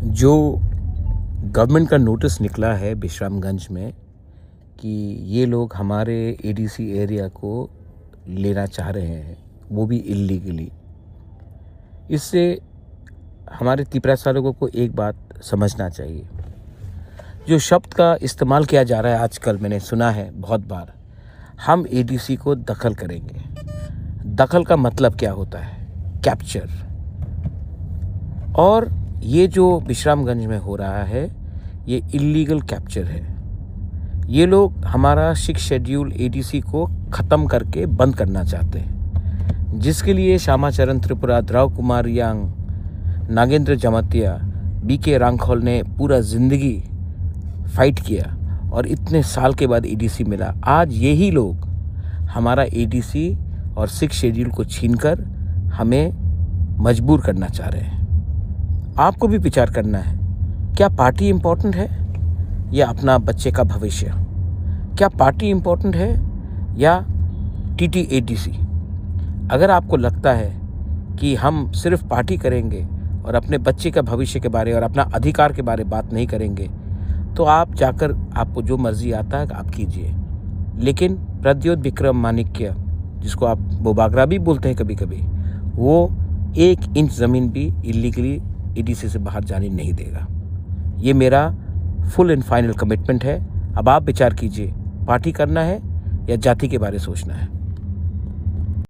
जो गवर्नमेंट का नोटिस निकला है विश्रामगंज में कि ये लोग हमारे एडीसी एरिया को लेना चाह रहे हैं, वो भी इल्लीगली। इससे हमारे तिपरा लोगों को एक बात समझना चाहिए। जो शब्द का इस्तेमाल किया जा रहा है आजकल, मैंने सुना है बहुत बार, हम एडीसी को दखल करेंगे। दखल का मतलब क्या होता है? कैप्चर। और ये जो विश्रामगंज में हो रहा है ये इल्लीगल कैप्चर है। ये लोग हमारा 6 शेड्यूल एडीसी को ख़त्म करके बंद करना चाहते हैं, जिसके लिए श्यामाचरण त्रिपुरा, द्रव कुमार यांग, नागेंद्र जमातिया, बीके रांखोल ने पूरा ज़िंदगी फाइट किया और इतने साल के बाद एडीसी मिला। आज यही लोग हमारा एडीसी और 6 शेड्यूल को छीनकर हमें मजबूर करना चाह रहे हैं। आपको भी विचार करना है, क्या पार्टी इम्पोर्टेंट है या अपना बच्चे का भविष्य? क्या पार्टी इम्पोर्टेंट है या टीटीएडीसी? अगर आपको लगता है कि हम सिर्फ पार्टी करेंगे और अपने बच्चे का भविष्य के बारे और अपना अधिकार के बारे बात नहीं करेंगे, तो आप जाकर आपको जो मर्जी आता है आप कीजिए। लेकिन प्रद्योत विक्रम माणिक्य, जिसको आप बोबागरा भी बोलते हैं कभी कभी, वो 1 इंच ज़मीन भी इल्लीगली एडीसी से बाहर जाने नहीं देगा। ये मेरा फुल एंड फाइनल कमिटमेंट है। अब आप विचार कीजिए, पार्टी करना है या जाति के बारे सोचना है।